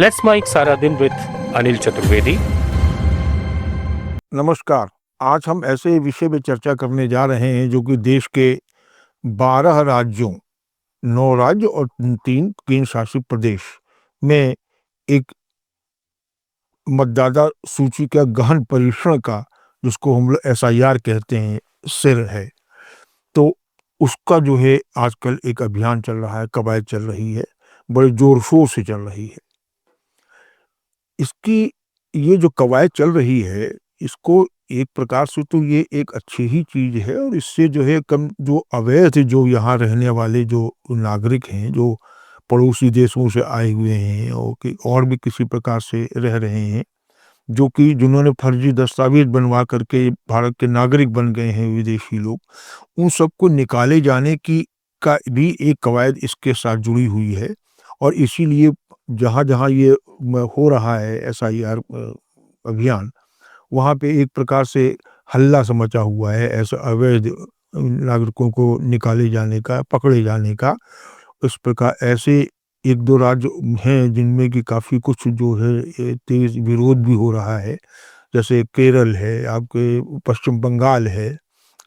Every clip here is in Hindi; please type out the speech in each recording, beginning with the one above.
लेट्स माइक सारा दिन विद अनिल चतुर्वेदी। नमस्कार। आज हम ऐसे विषय पे चर्चा करने जा रहे हैं जो कि देश के 12 राज्यों, 9 राज्य और 3 केंद्र शासित प्रदेश में एक मतदाता सूची का गहन परीक्षण का, जिसको हम लोग एसआईआर कहते हैं, सिर है। तो उसका जो है आजकल एक अभियान चल रहा है, कवायद चल रही है, बड़े जोर शोर से चल रही है। इसकी ये जो कवायद चल रही है, इसको एक प्रकार से तो ये एक अच्छी ही चीज़ है, और इससे जो है कम जो अवैध जो यहाँ रहने वाले जो नागरिक हैं, जो पड़ोसी देशों से आए हुए हैं और भी किसी प्रकार से रह रहे हैं, जो कि जिन्होंने फर्जी दस्तावेज बनवा करके भारत के नागरिक बन गए हैं, विदेशी लोग, उन सबको निकाले जाने की का भी एक कवायद इसके साथ जुड़ी हुई है। और इसीलिए जहाँ-जहाँ ये हो रहा है एसआईआर अभियान, वहाँ पे एक प्रकार से हल्ला सा मचा हुआ है ऐसे अवैध नागरिकों को निकाले जाने का, पकड़े जाने का। इस प्रकार ऐसे 1-2 राज्य हैं जिनमें कि काफ़ी कुछ जो है तेज़ विरोध भी हो रहा है। जैसे केरल है, आपके पश्चिम बंगाल है,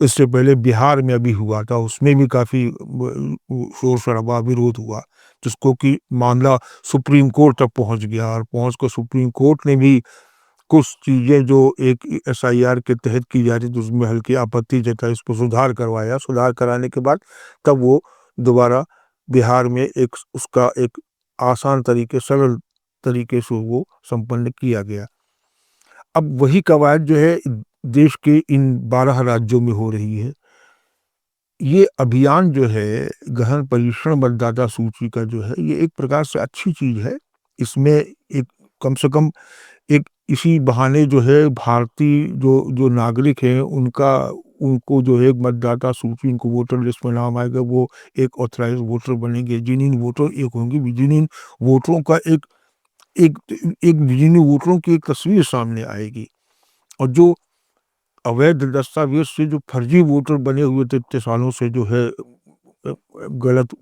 इससे पहले बिहार में अभी हुआ था, उसमें भी काफ़ी शोर-शराबा, विरोध हुआ, जिसको कि मामला सुप्रीम कोर्ट तक पहुँच गया, और पहुँच कर सुप्रीम कोर्ट ने भी कुछ चीज़ें जो एक एसआईआर के तहत की जा रही थी, उसमें हल्की आपत्ति जताई, उस पर सुधार करवाया। सुधार कराने के बाद तब वो दोबारा बिहार में उसका एक आसान तरीके, सरल तरीके से वो संपन्न किया गया। अब वही कवायद जो है देश के इन 12 राज्यों में हो रही है। ये अभियान जो है गहन परीक्षण मतदाता सूची का जो है, ये एक प्रकार से अच्छी चीज़ है। इसमें एक कम से कम एक इसी बहाने जो है भारतीय जो नागरिक हैं उनको जो है मतदाता सूची, उनको वोटर लिस्ट में नाम आएगा, वो एक ऑथराइज्ड वोटर बनेंगे। जिन्हीं वोटर एक होंगे, जिन्हीं वोटरों का एक एक एक जिन्हीं वोटरों की एक तस्वीर सामने आएगी। और जो अवैध दस्तावेज से जो फर्जी वोटर बने हुए थे इतने सालों से, जो है गलत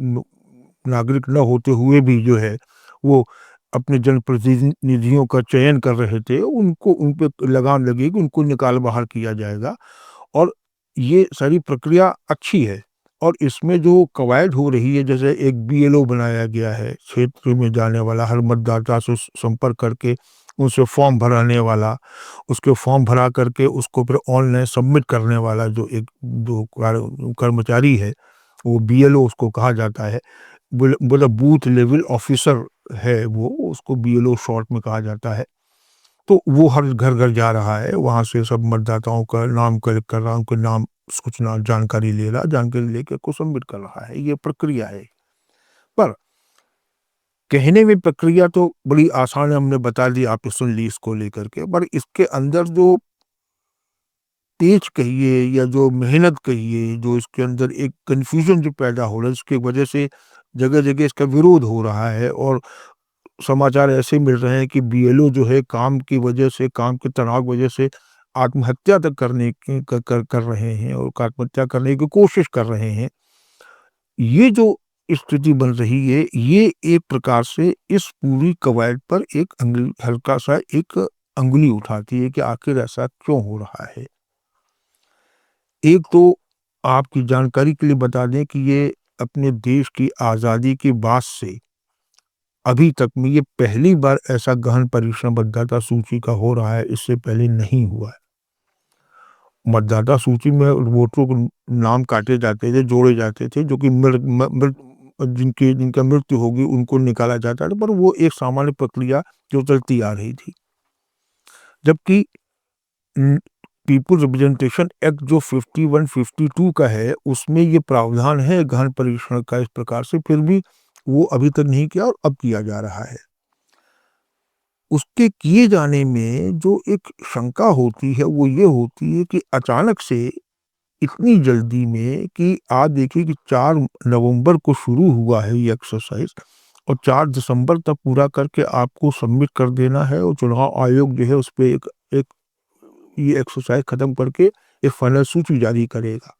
नागरिक न होते हुए भी जो है वो अपने जनप्रतिनिधियों का चयन कर रहे थे, उनको उन पे लगाम लगेगी, उनको निकाल बाहर किया जाएगा। और ये सारी प्रक्रिया अच्छी है। और इसमें जो कवायद हो रही है, जैसे एक बीएलओ बनाया गया है, क्षेत्र में जाने वाला, हर मतदाता से संपर्क करके उनसे फॉर्म भराने वाला, उसके फॉर्म भरा करके उसको फिर ऑनलाइन सबमिट करने वाला जो एक जो कर्मचारी है, वो बीएलओ उसको कहा जाता है। बोला बूथ लेवल ऑफिसर है वो, उसको बीएलओ शॉर्ट में कहा जाता है। तो वो हर घर-घर जा रहा है, वहाँ से सब मतदाताओं का नाम कलेक्ट कर रहा है, उनके नाम सूचना जानकारी ले रहा है, जानकारी लेके उसको सबमिट कर रहा है। ये प्रक्रिया है। पर कहने में प्रक्रिया तो बड़ी आसान है, हमने बता दी, आप सुन ली इसको लेकर के, पर इसके अंदर जो तेज कहिए या जो मेहनत कहिए, जो इसके अंदर एक कन्फ्यूजन जो पैदा हो रहा है, उसकी वजह से जगह-जगह इसका विरोध हो रहा है। और समाचार ऐसे मिल रहे हैं कि बीएलओ जो है काम की वजह से, काम के तनाव की वजह से आत्महत्या तक करने की कर रहे हैं, और आत्महत्या करने की कोशिश कर रहे हैं। ये जो स्थिति बन रही है, ये एक प्रकार से इस पूरी कवायद पर एक हल्का-सा एक अंगुली उठाती है कि आखिर ऐसा क्यों हो रहा है। एक तो आपकी जानकारी के लिए बता दें कि ये अपने देश की आज़ादी के बाद से अभी तक में ये पहली बार ऐसा गहन परीक्षण मतदाता सूची का हो रहा है, इससे पहले नहीं हुआ है। मतदाता सूची में वोटरों के नाम काटे जाते थे, जोड़े जाते थे, जो कि जिनका मृत्यु होगी उनको निकाला जाता था, पर वो एक सामान्य प्रक्रिया जो चलती आ रही थी। जबकि पीपुल्स रिप्रेजेंटेशन एक्ट जो 51-52 का है, उसमें ये प्रावधान है गहन परीक्षण का इस प्रकार से, फिर भी वो अभी तक नहीं किया और अब किया जा रहा है। उसके किए जाने में जो एक शंका होती है, वो ये होती है कि अचानक से इतनी जल्दी में, कि आप देखिए कि 4 नवंबर को शुरू हुआ है ये एक्सरसाइज, और 4 दिसंबर तक पूरा करके आपको सबमिट कर देना है, और चुनाव आयोग जो है उस पे एक ये एक्सरसाइज खत्म करके एक फाइनल सूची जारी करेगा।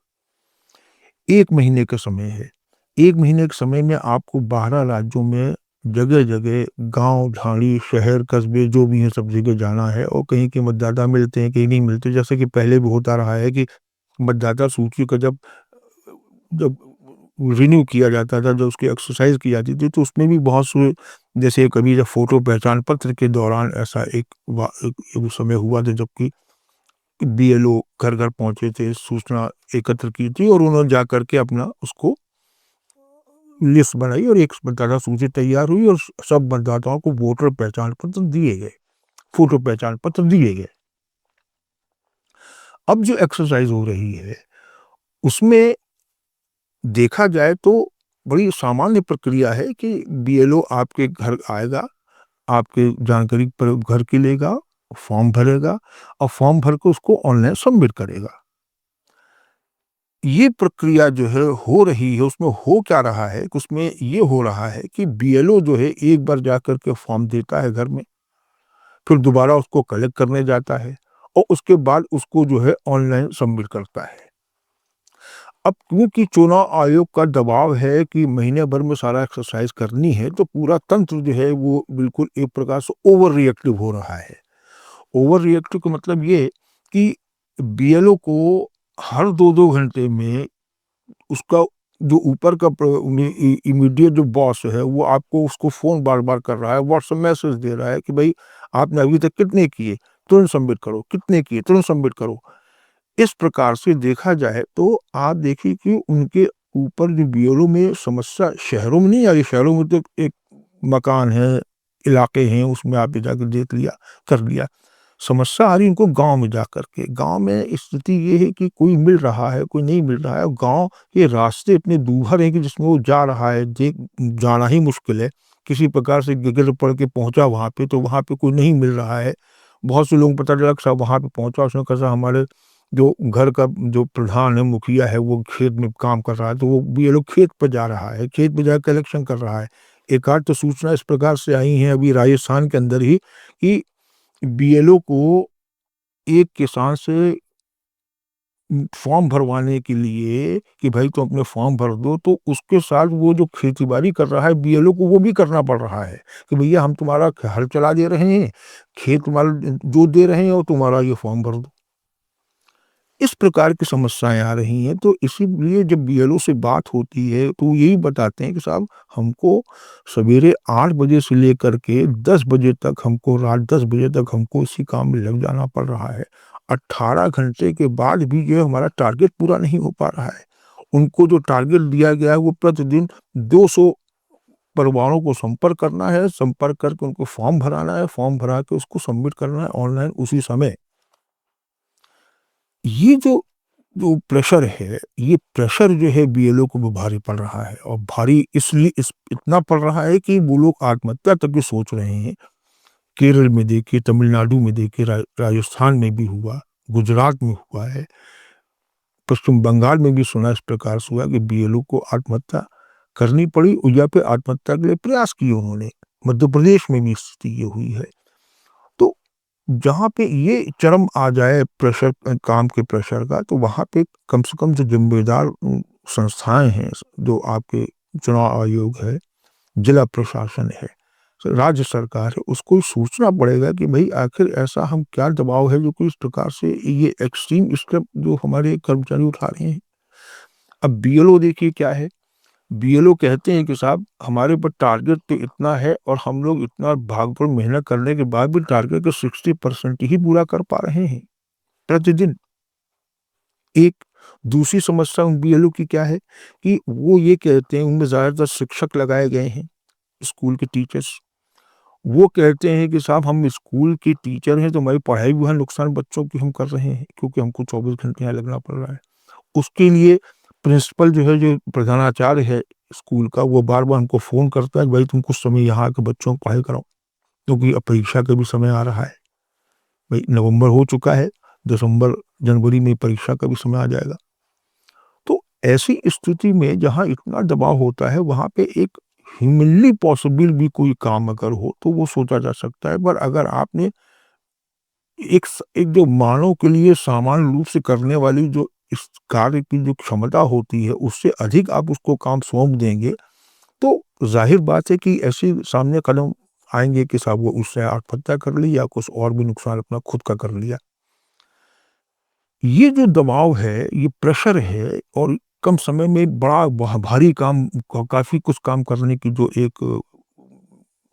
1 महीने का समय है। 1 महीने के समय में आपको 12 राज्यों में जगह-जगह गाँव, ढाणी, शहर, कस्बे जो भी हैं सब जगह जाना है और कहीं के मतदाता मिलते हैं, कहीं नहीं मिलते। जैसे कि पहले भी होता रहा है कि मतदाता सूची का जब जब रिन्यू किया जाता था, जब उसकी एक्सरसाइज़ की जाती थी, तो उसमें भी बहुत से जैसे कभी जब फ़ोटो पहचान पत्र के दौरान ऐसा एक समय हुआ था जबकि बीएलओ घर-घर पहुँचे थे, सूचना एकत्र की थी और उन्होंने जाकर के अपना उसको लिस्ट बनाई और एक मतदाता सूची तैयार हुई और सब मतदाताओं को वोटर पहचान पत्र दिए गए, फ़ोटो पहचान पत्र दिए गए। अब जो एक्सरसाइज़ हो रही है, उसमें देखा जाए तो बड़ी सामान्य प्रक्रिया है कि बीएलओ आपके घर आएगा, आपके जानकारी पर घर की लेगा, फॉर्म भरेगा और फॉर्म भर के उसको ऑनलाइन सबमिट करेगा। ये प्रक्रिया जो है हो रही है, उसमें हो क्या रहा है कि उसमें ये हो रहा है कि बीएलओ जो है एक बार जाकर के फॉर्म देता है घर में, फिर दोबारा उसको कलेक्ट करने जाता है और उसके बाद उसको जो है ऑनलाइन सबमिट करता है। अब क्योंकि चुनाव आयोग का दबाव है कि महीने भर में सारा एक्सरसाइज करनी है, तो पूरा तंत्र जो है वो बिल्कुल एक प्रकार से ओवर रिएक्टिव हो रहा है। ओवर रिएक्टिव का मतलब ये कि बीएलओ को हर 2-2 घंटे में उसका जो ऊपर का इमीडिएट जो बॉस है वो आपको उसको फ़ोन बार-बार कर रहा है, व्हाट्सएप मैसेज दे रहा है कि भई आपने अभी तक कितने किए? तुरंत सबमिट करो, कितने किए? तुरंत सबमिट करो। इस प्रकार से देखा जाए तो आप देखिए कि उनके ऊपर जो बीएलओ में समस्या शहरों में नहीं आ रही, शहरों में तो एक मकान है, इलाके हैं, उसमें आपने जाके देख लिया, कर लिया। समस्या आ रही उनको गाँव में जाकर के। गाँव में स्थिति ये है कि कोई मिल रहा है, कोई नहीं मिल रहा है और गाँव के रास्ते इतने दूभर हैं कि जिसमें वो जा रहा है, जाना ही मुश्किल है। किसी प्रकार से गिर पड़ के पहुँचा वहाँ पे, तो वहाँ पे कोई नहीं मिल रहा है। बहुत से लोगों को पता चला कि साहब वहाँ पे पहुँचा, उसने कहा साहब हमारे जो घर का जो प्रधान है, मुखिया है, वो खेत में काम कर रहा है, तो वो बीएलओ खेत पे जा रहा है, खेत पे जाके कलेक्शन कर रहा है। एक आध तो सूचना इस प्रकार से आई हैं अभी राजस्थान के अंदर ही कि बीएलओ को एक किसान से फॉर्म भरवाने के लिए कि भाई तुम अपने फॉर्म भर दो, तो उसके साथ वो जो खेती-बाड़ी कर रहा है बीएलओ को वो भी करना पड़ रहा है कि भैया हम तुम्हारा हल चला दे रहे हैं, खेत तुम्हारा जोत दे रहे हैं और तुम्हारा ये फॉर्म भर दो। इस प्रकार की समस्याएँ आ रही हैं, तो इसीलिए जब बीएलओ से बात होती है, तो यही बताते हैं कि साहब हमको सवेरे 8 बजे से लेकर के 10 बजे तक हमको रात 10 बजे तक हमको इसी काम में लग जाना पड़ रहा है। 18 घंटे के बाद भी जो है हमारा टारगेट पूरा नहीं हो पा रहा है। उनको जो टारगेट दिया गया है, वो प्रतिदिन 200 परिवारों को संपर्क करना है, संपर्क करके उनको फॉर्म भराना है, फॉर्म भरा के उसको सबमिट करना है ऑनलाइन उसी समय। ये जो जो प्रेशर है, ये प्रेशर जो है बीएलओ को भी भारी पड़ रहा है और भारी इसलिए इतना पड़ रहा है कि वो लोग आत्महत्या तक की सोच रहे हैं। केरल में देखिए, तमिलनाडु में देखिए, राजस्थान में भी हुआ, गुजरात में हुआ है, पश्चिम बंगाल में भी सुना इस प्रकार से हुआ कि बीएलओ को आत्महत्या करनी पड़ी और या फिर आत्महत्या के लिए प्रयास किए उन्होंने। मध्य प्रदेश में भी स्थिति ये हुई है। तो जहाँ पे ये चरम आ जाए प्रेशर काम के प्रेशर का, तो वहाँ पे कम से कम जो ज़िम्मेदार संस्थाएँ हैं, जो आपके चुनाव आयोग है, जिला प्रशासन है, राज्य सरकार है, उसको सोचना पड़ेगा कि भई आखिर ऐसा हम क्या दबाव है जो कि इस प्रकार से ये एक्सट्रीम स्टेप जो हमारे कर्मचारी उठा रहे हैं। अब बीएलओ देखिए क्या है, बीएलओ कहते हैं कि साहब हमारे ऊपर टारगेट तो इतना है और हम लोग इतना भाग-दौड़ मेहनत करने के बाद भी टारगेट के 60% ही पूरा कर पा रहे हैं, प्रतिदिन। एक दूसरी समस्या उन बीएलओ की क्या है कि वो ये कहते हैं उनमें ज़्यादातर शिक्षक लगाए गए हैं, स्कूल के टीचर्स। वो कहते हैं कि साहब हम स्कूल के टीचर हैं तो हमारी पढ़ाई भी है नुकसान बच्चों की हम कर रहे हैं क्योंकि हमको 24 घंटे यहाँ लगना पड़ रहा है। उसके लिए प्रिंसिपल जो है, जो प्रधानाचार्य है स्कूल का, वो बार-बार हमको फ़ोन करता है कि भाई तुम कुछ समय यहाँ आके बच्चों को पढ़ाई कराओ, क्योंकि अब परीक्षा का भी समय आ रहा है। भई नवंबर हो चुका है, दिसंबर, जनवरी में परीक्षा का भी समय आ जाएगा। तो ऐसी स्थिति में जहाँ इतना दबाव होता है, वहाँ पे एक ह्यूमनली पॉसिबल भी कोई काम अगर हो, तो वो सोचा जा सकता है। पर अगर आपने एक जो मानव के लिए सामान्य रूप से करने वाली जो इस कार्य की जो क्षमता होती है, उससे अधिक आप उसको काम सौंप देंगे, तो ज़ाहिर बात है कि ऐसे सामने कदम आएँगे कि साहब वो उसने आत्महत्या कर ली या कुछ और भी नुकसान अपना खुद का कर लिया। ये जो दबाव है, ये प्रेशर है और कम समय में बड़ा भारी काम काफ़ी कुछ काम करने की जो एक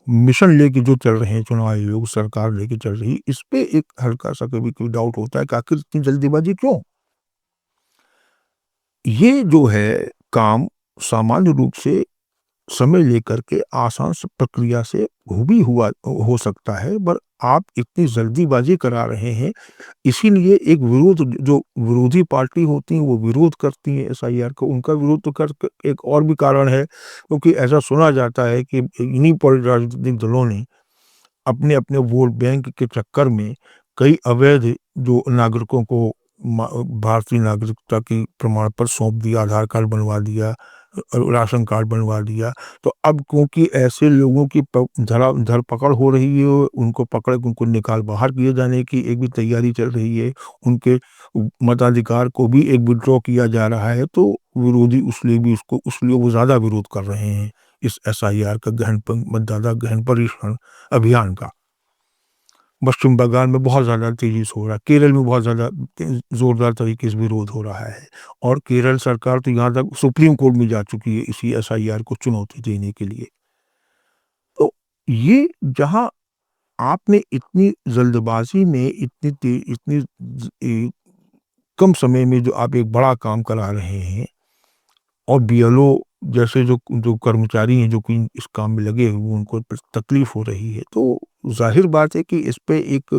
मिशन लेके जो चल रहे हैं चुनाव आयोग सरकार लेके चल रही है, इस पे एक हल्का-सा कभी-कभी डाउट होता है कि आखिर इतनी जल्दीबाज़ी क्यों? ये जो है काम सामान्य रूप से समय लेकर के आसान स प्रक्रिया से भी हुआ हो सकता है, पर आप इतनी जल्दीबाज़ी करा रहे हैं, इसीलिए एक विरोध जो विरोधी पार्टी होती हैं, वो विरोध करती हैं एसआईआर को। उनका विरोध तो कर क एक और भी कारण है, क्योंकि ऐसा सुना जाता है कि इन्हीं पर राजनीतिक दलों ने अपने-अपने वोट बैंक के चक्कर में कई अवैध जो नागरिकों को भारतीय नागरिकता की प्रमाण पत्र सौंप दिया, आधार कार्ड बनवा दिया, राशन कार्ड बनवा दिया। तो अब क्योंकि ऐसे लोगों की धरपकड़ हो रही है, उनको पकड़ के उनको निकाल बाहर किए जाने की एक भी तैयारी चल रही है, उनके मताधिकार को भी एक विथड्रॉ किया जा रहा है, तो विरोधी उसलिए वो ज़्यादा विरोध कर रहे हैं, इस एसआईआर का मतदाता गहन परीक्षण अभियान का। पश्चिम बंगाल में बहुत ज़्यादा तेज़ी से हो रहा है, केरल में बहुत ज़्यादा ज़ोरदार तरीके से विरोध हो रहा है और केरल सरकार तो यहाँ तक सुप्रीम कोर्ट में जा चुकी है इसी एसआईआर को चुनौती देने के लिए। तो ये जहाँ आपने इतनी जल्दबाज़ी में इतनी कम समय में जो आप एक बड़ा काम करा रहे हैं और बीएलओ जैसे जो जो कर्मचारी हैं जो कि इस काम में लगे हुए उनको तकलीफ हो रही है, तो ज़ाहिर बात है कि इस पे एक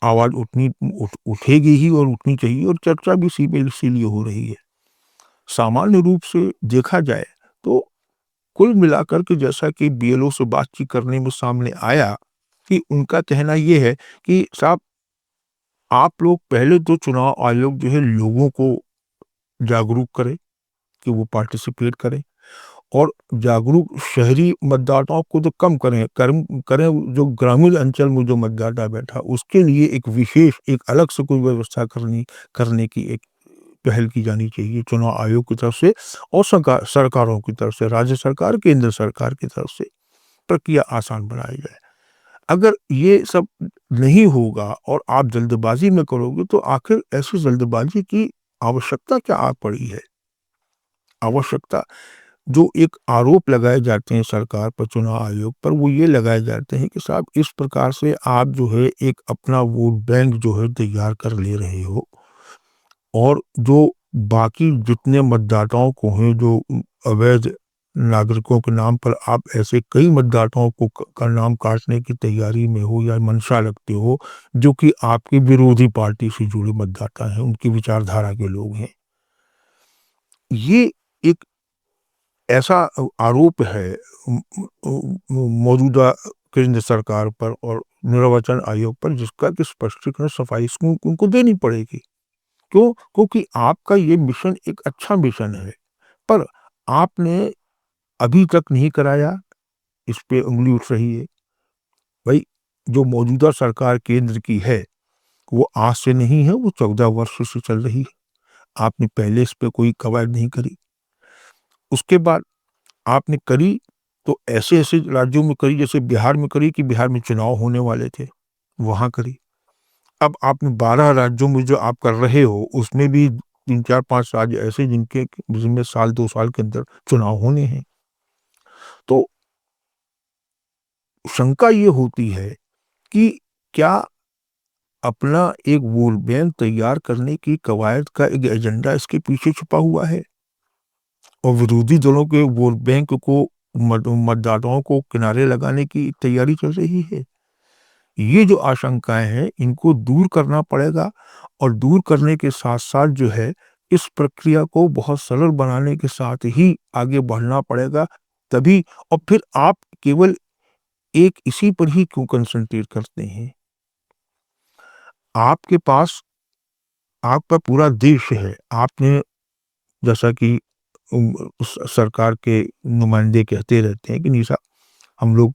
आवाज़ उठेगी ही और उठनी चाहिए और चर्चा भी इसीलिए हो रही है। सामान्य रूप से देखा जाए तो कुल मिलाकर के जैसा कि बीएलओ से बातचीत करने में सामने आया कि उनका कहना ये है कि साहब आप लोग पहले तो चुनाव आयोग जो है लोगों को जागरूक करे कि वो पार्टिसिपेट करें और जागरूक शहरी मतदाताओं को तो कम करें जो ग्रामीण अंचल में जो मतदाता बैठा उसके लिए एक विशेष एक अलग से कोई व्यवस्था करने की एक पहल की जानी चाहिए चुनाव आयोग की तरफ से और सरकारों की तरफ से, राज्य सरकार, केंद्र सरकार की तरफ से प्रक्रिया आसान बनाई जाए। अगर ये सब नहीं होगा और आप जल्दबाजी में करोगे तो आखिर ऐसी जल्दबाजी की आवश्यकता क्या आ पड़ी है? आवश्यकता जो एक आरोप लगाए जाते हैं सरकार पर, चुनाव आयोग पर, वो ये लगाए जाते हैं कि साहब इस प्रकार से आप जो है एक अपना वोट बैंक जो है तैयार कर ले रहे हो और जो बाकी जितने मतदाताओं को हैं जो अवैध नागरिकों के नाम पर आप ऐसे कई मतदाताओं को का नाम काटने की तैयारी में हो या मंशा रखते हो, जो कि आपकी विरोधी पार्टी से जुड़े मतदाता हैं, उनकी विचारधारा के लोग हैं। ये एक ऐसा आरोप है मौजूदा केंद्र सरकार पर और निर्वाचन आयोग पर जिसका कि स्पष्टीकरण सफाई से उनको देनी पड़ेगी। क्यों? क्योंकि आपका ये मिशन एक अच्छा मिशन है, पर आपने अभी तक नहीं कराया, इस पे उँगली उठ रही है। भई, जो मौजूदा सरकार केंद्र की है, वो आज से नहीं है, वो 14 वर्षों से चल रही है। आपने पहले इस पे कोई कवायद नहीं करी। उसके बाद आपने करी तो ऐसे-ऐसे राज्यों में करी जैसे बिहार में करी कि बिहार में चुनाव होने वाले थे, वहाँ करी। अब आपने 12 राज्यों में जो आप कर रहे हो, उसमें भी 3, 4, 5 राज्य ऐसे जिनमें साल 2 साल के अंदर चुनाव होने हैं। तो शंका ये होती है कि क्या अपना एक वोट बैंक तैयार करने की कवायद का एक एजेंडा इसके पीछे छुपा हुआ है? और विरोधी दलों के वोट बैंक को मतदाताओं को किनारे लगाने की तैयारी चल रही है। ये जो आशंकाएँ हैं, इनको दूर करना पड़ेगा और दूर करने के साथ-साथ जो है, इस प्रक्रिया को बहुत सरल बनाने के साथ ही आगे बढ़ना पड़ेगा, तभी और फिर आप केवल एक इसी पर ही क्यों कंसंट्रेट करते हैं? आपके पास आपका पूरा देश है। आपने जैसा कि सरकार के नुमाइंदे कहते रहते हैं कि नहीं साहब हम लोग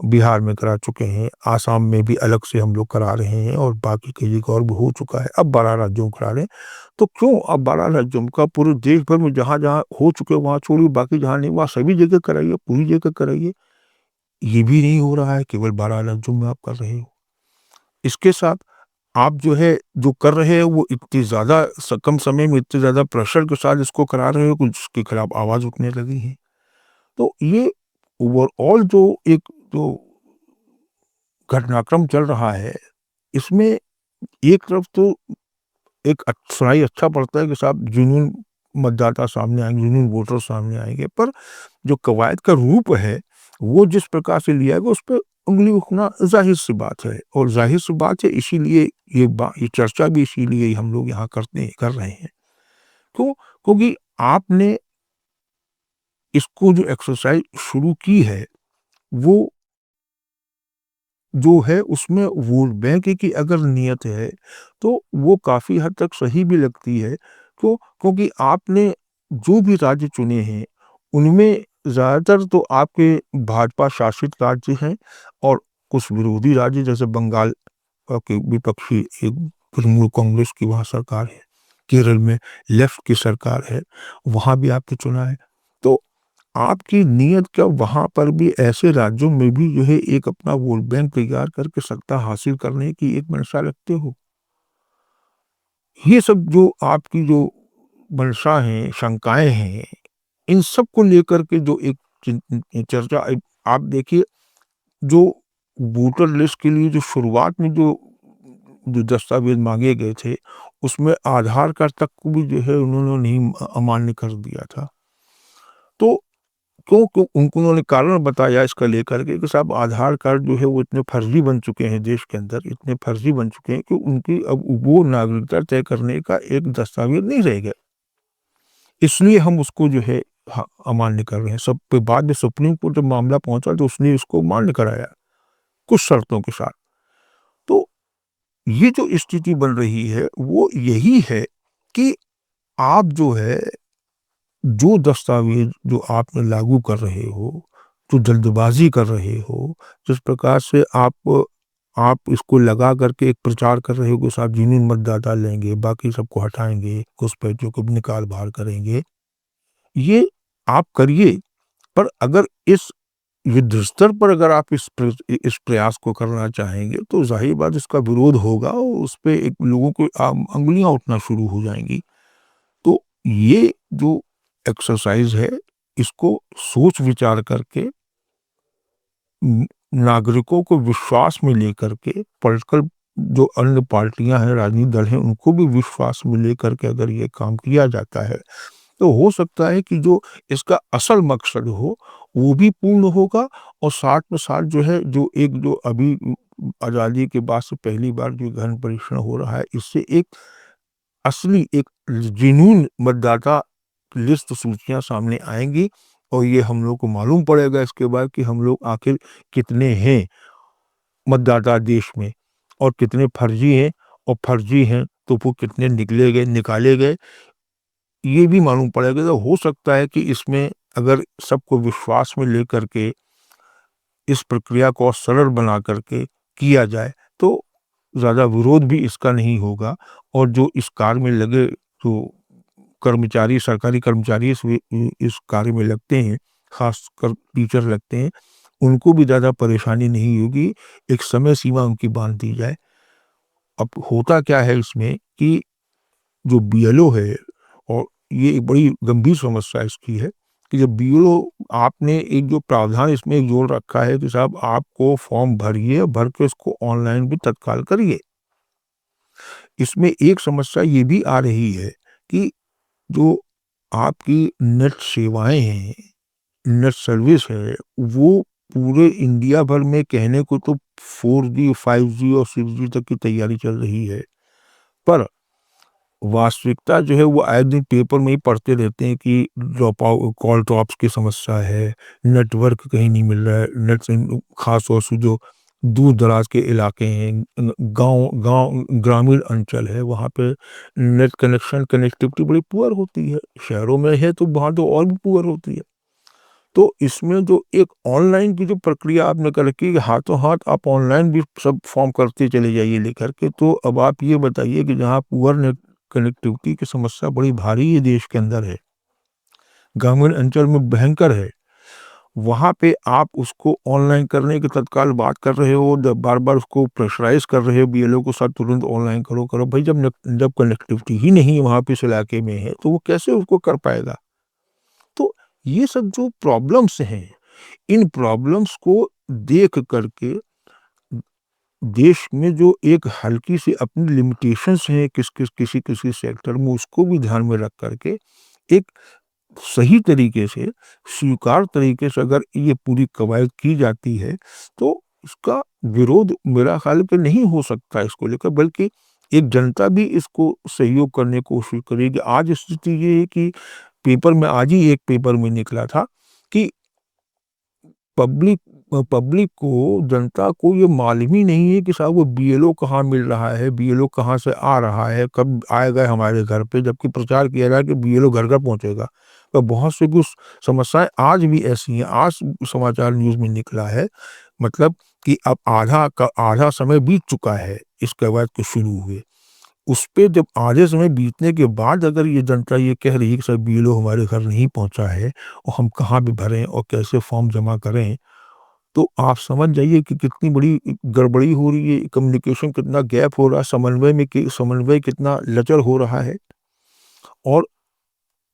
बिहार में करा चुके हैं, आसाम में भी अलग से हम लोग करा रहे हैं और बाकी कई जगह और भी हो चुका है, अब 12 राज्यों में करा रहे हैं। तो क्यों अब 12 राज्यों का पूरे देश भर में जहाँ-जहाँ हो चुके हैं वहाँ छोड़िए, बाकी जहाँ नहीं वहाँ सभी जगह कराइए, पूरी जगह कराइए। ये भी नहीं हो रहा है, केवल 12 राज्यों में आप कर रहे हो। इसके साथ आप जो है, जो कर रहे हैं वो इतनी ज़्यादा कम समय में इतने ज़्यादा प्रेशर के साथ इसको करा रहे हो कि उसके खिलाफ आवाज़ उठने लगी है। तो ये ओवरऑल जो एक जो घटनाक्रम चल रहा है, इसमें एक तरफ तो एक सुनाई अच्छा पड़ता है कि साहब जुनून मतदाता सामने आएँगे, जुनून वोटर सामने आएँगे, पर जो कवायद का रूप है, वो जिस प्रकार से लिया गया उस पे उँगली उठना ज़ाहिर-सी बात है और ज़ाहिर-सी बात है इसीलिए ये चर्चा भी इसीलिए हम लोग यहाँ कर रहे हैं। क्यों? क्योंकि आपने इसको जो एक्सरसाइज़ शुरू की है, वो जो है उसमें वोट बैंक की अगर नियत है, तो वो काफ़ी हद तक सही भी लगती है। क्यों? क्योंकि आपने जो भी राज्य चुने हैं, उनमें ज़्यादातर तो आपके भाजपा शासित राज्य हैं और कुछ विरोधी राज्य जैसे बंगाल के विपक्षी एक तृणमूल कांग्रेस की वहाँ सरकार है, केरल में लेफ्ट की सरकार है, वहाँ भी आपने चुना है। तो आपकी नीयत क्या वहाँ पर भी ऐसे राज्यों में भी जो है एक अपना वोट बैंक तैयार करके सत्ता हासिल करने की एक मंशा रखते हो? ये सब जो आपकी जो मंशा हैं, शंकाएँ हैं, इन सब को लेकर के जो एक चर्चा आप देखिए, जो वोटर लिस्ट के लिए जो शुरुआत में जो जो दस्तावेज़ माँगे गए थे, उसमें आधार कार्ड तक को भी जो है उन्होंने नहीं अमान्य कर दिया था। तो क्यों उनको उन्होंने कारण बताया इसका लेकर के कि साहब आधार कार्ड जो है वो इतने फर्जी बन चुके हैं देश के अंदर, इतने फर्जी बन चुके हैं कि उनकी अब वो नागरिकता तय करने का एक दस्तावेज़ नहीं रह गया। इसलिए हम उसको जो है अमान्य कर रहे हैं। सब पे बाद में सुप्रीम कोर्ट जब मामला पहुँचा तो उसने इसको मान्य कराया, कुछ शर्तों के साथ। तो ये जो स्थिति बन रही है वो यही है कि आप जो है, जो दस्तावेज़ जो आपने लागू कर रहे हो, जो जल्दबाज़ी कर रहे हो, जिस प्रकार से आप इसको लगा करके एक प्रचार कर रहे हो कि साहब जिन्हीं मतदाता लेंगे, बाकी सबको हटाएँगे, घुसपैठियों को निकाल बाहर करेंगे, ये आप करिए, पर अगर इस युद्ध स्तर पर अगर आप इस प्रयास को करना चाहेंगे, तो ज़ाहिर बात इसका विरोध होगा और उसपे एक लोगों को उँगलियाँ उठना शुरू हो जाएँगी। तो ये जो एक्सरसाइज़ है, इसको सोच विचार करके नागरिकों को विश्वास में लेकर के पॉलिटिकल जो अन्य पार्टियां हैं, राजनीतिक दल हैं, उनको भी विश्वास में लेकर के अगर ये काम किया जाता है, तो हो सकता है कि जो इसका असल मकसद हो, वो भी पूर्ण होगा और साथ में साथ जो है, जो अभी आज़ादी के बाद से पहली बार जो गहन परीक्षण हो रहा है, इससे एक असली एक जेन्युइन मतदाता लिस्ट सूचियाँ सामने आएँगी और ये हम लोग को मालूम पड़ेगा इसके बाद कि हम लोग आखिर कितने हैं मतदाता देश में और कितने फर्जी हैं और फर्जी हैं तो वो कितने निकाले गए, ये भी मालूम पड़ेगा। तो हो सकता है कि इसमें अगर सबको विश्वास में लेकर के इस प्रक्रिया को और सरल बना करके किया जाए, तो ज़्यादा विरोध भी इसका नहीं होगा और जो इस कार्य में लगे जो कर्मचारी, सरकारी कर्मचारी इस कार्य में लगते हैं, ख़ासकर टीचर लगते हैं, उनको भी ज़्यादा परेशानी नहीं होगी, एक समय सीमा उनकी बाँध दी जाए। अब होता क्या है इसमें कि जो बीएलओ है और ये एक बड़ी गंभीर समस्या इसकी है कि जब बीएलओ आपने एक जो प्रावधान इसमें एक जोड़ रखा है कि साहब आपको फॉर्म भरिए, भर के उसको ऑनलाइन भी तत्काल करिए। इसमें एक समस्या ये भी आ रही है कि जो आपकी नेट सेवाएँ हैं, नेट सर्विस है, वो पूरे इंडिया भर में कहने को तो 4G, 5G और 6G तक की तैयारी चल रही है। पर वास्तविकता जो है वो आए दिन पेपर में ही पढ़ते रहते हैं कि कॉल ड्रॉप्स की समस्या है, नेटवर्क कहीं नहीं मिल रहा है, नेट से ख़ास तौर से जो दूर-दराज के इलाके हैं, गाँव ग्रामीण अंचल है, वहाँ पे नेट कनेक्टिविटी बड़ी पुअर होती है। शहरों में है तो वहाँ तो और भी पुअर होती है। तो इसमें जो एक ऑनलाइन की जो प्रक्रिया आपने कर रखी है, हाथों हाथ आप ऑनलाइन भी सब फॉर्म करते चले जाइए लेकर के, तो अब आप ये बताइए कि जहाँ पुअर नेट कनेक्टिविटी की समस्या बड़ी भारी है देश के अंदर है, ग्रामीण अंचल में भयंकर है, वहाँ पे आप उसको ऑनलाइन करने की तत्काल बात कर रहे हो, बार-बार उसको प्रेशराइज़ कर रहे हो बीएलओ को, सर तुरंत ऑनलाइन करो, करो। भाई जब कनेक्टिविटी ही नहीं वहाँ पे इस इलाके में है, तो वो कैसे उसको कर पाएगा? तो ये सब जो प्रॉब्लम्स हैं, इन प्रॉब्लम्स को देख करके देश में जो एक हल्की सी अपनी लिमिटेशंस हैं किसी सेक्टर में, उसको भी ध्यान में रख करके एक सही तरीके से, स्वीकार तरीके से अगर ये पूरी कवायद की जाती है, तो इसका विरोध मेरा ख्याल पे नहीं हो सकता इसको लेकर, बल्कि एक जनता भी इसको सहयोग करने की कोशिश करेगी। आज स्थिति ये है कि पेपर में आज ही एक पेपर में निकला था कि पब्लिक को, जनता को ये मालूम ही नहीं है कि साहब वो बीएलओ कहाँ मिल रहा है, बीएलओ कहाँ से आ रहा है, कब आएगा हमारे घर पे, जबकि प्रचार किया रहा है कि बीएलओ घर-घर पहुँचेगा। तो बहुत से कुछ समस्याएँ आज भी ऐसी हैं, आज समाचार न्यूज़ में निकला है, मतलब कि अब आधा समय बीत चुका है इस कवायद के शुरू हुए। उस पे जब आधे समय बीतने के बाद अगर ये जनता ये कह रही है कि सर बीएलओ हमारे घर नहीं पहुँचा है और हम कहाँ पे भरें और कैसे फॉर्म जमा करें, तो आप समझ जाइए कि कितनी बड़ी गड़बड़ी हो रही है, कम्युनिकेशन कितना गैप हो रहा है, समन्वय कितना लचर हो रहा है। और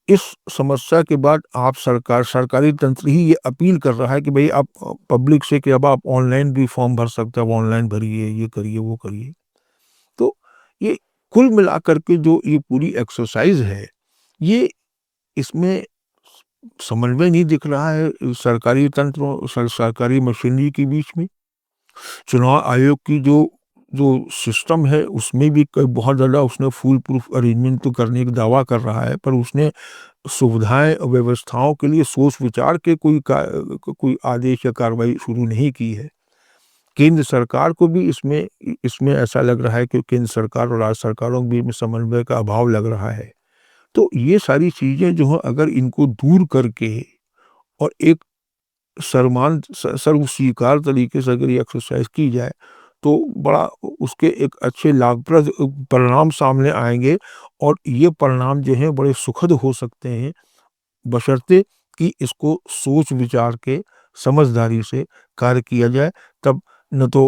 इस समस्या के बाद आप सरकारी तंत्र ही ये अपील कर रहा है कि भई आप पब्लिक से कि अब आप ऑनलाइन भी फॉर्म भर सकते हो, ऑनलाइन भरिए, ये करिए, वो करिए। तो ये कुल मिलाकर के जो ये पूरी एक्सरसाइज़ है, ये इसमें समन्वय नहीं दिख रहा है सरकारी तंत्र, सरकारी मशीनरी के बीच में। चुनाव आयोग की जो सिस्टम है, उसमें भी बहुत ज़्यादा उसने फूल प्रूफ अरेंजमेंट तो करने का दावा कर रहा है, पर उसने सुविधाएँ और व्यवस्थाओं के लिए सोच विचार के कोई आदेश या कार्रवाई शुरू नहीं की है। केंद्र सरकार को भी इसमें ऐसा लग रहा है कि केंद्र सरकार और राज्य सरकारों के बीच में समन्वय का अभाव लग रहा है। तो ये सारी चीज़ें जो हैं, अगर इनको दूर करके और एक सर्व स्वीकार तरीके से अगर ये एक्सरसाइज की जाए, तो बड़ा उसके एक अच्छे लाभप्रद परिणाम सामने आएँगे और ये परिणाम जो हैं बड़े सुखद हो सकते हैं, बशर्ते कि इसको सोच विचार के, समझदारी से कार्य किया जाए। तब न तो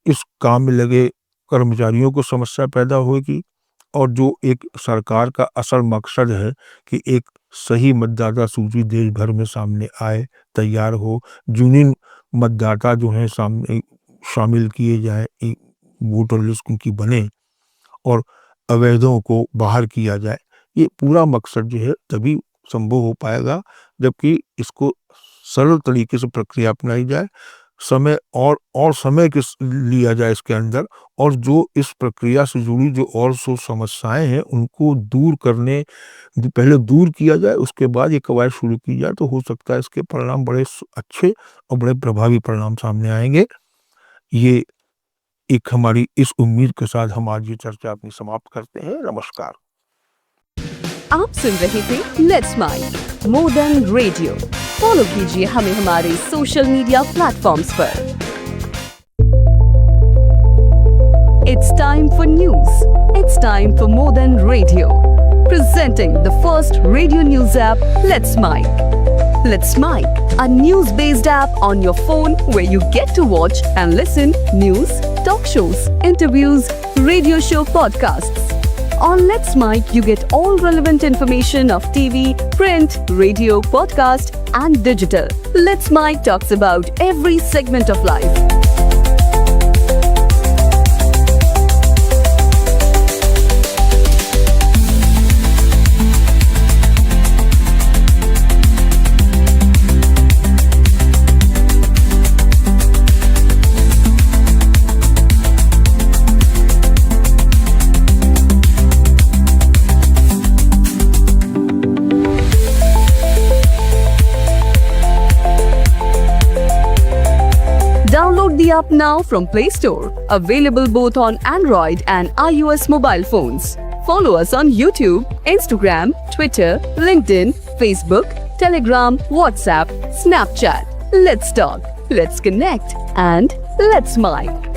इस काम में लगे कर्मचारियों को समस्या पैदा होगी और जो एक सरकार का असल मकसद है कि एक सही मतदाता सूची देश भर में सामने आए, तैयार हो, यूनियन मतदाता जो हैं सामने शामिल किए जाएँ, एक वोटर लिस्ट उनकी बने और अवैधों को बाहर किया जाए। ये पूरा मकसद जो है तभी संभव हो पाएगा जबकि इसको सरल तरीके से प्रक्रिया अपनाई जाए, समय और समय लिया जाए इसके अंदर, और जो इस प्रक्रिया से जुड़ी जो और सो समस्याएं हैं उनको पहले दूर किया जाए, उसके बाद ये कवायद शुरू की जाए, तो हो सकता है इसके परिणाम बड़े अच्छे और बड़े प्रभावी परिणाम सामने आएंगे। ये एक हमारी इस उम्मीद के साथ हम आज ये चर्चा अपनी समाप्त करते हैं। नमस्कार। आप सुन रहे थे let's mind more than radio. Follow कीजिए हमें हमारे सोशल मीडिया प्लेटफॉर्म्स पर। It's time for news. It's time for more than radio. Presenting the first radio news app, Let's Mic. Let's Mic, a news-based app on your phone where you get to watch and listen news, talk shows, interviews, radio show podcasts. On Let's Mic, you get all relevant information of TV, print, radio, podcast, and digital. Let's Mic talks about every segment of life. Download the app now from Play Store. Available both on Android and iOS mobile phones. Follow us on YouTube, Instagram, Twitter, LinkedIn, Facebook, Telegram, WhatsApp, Snapchat. Let's talk, let's connect, and let's smile.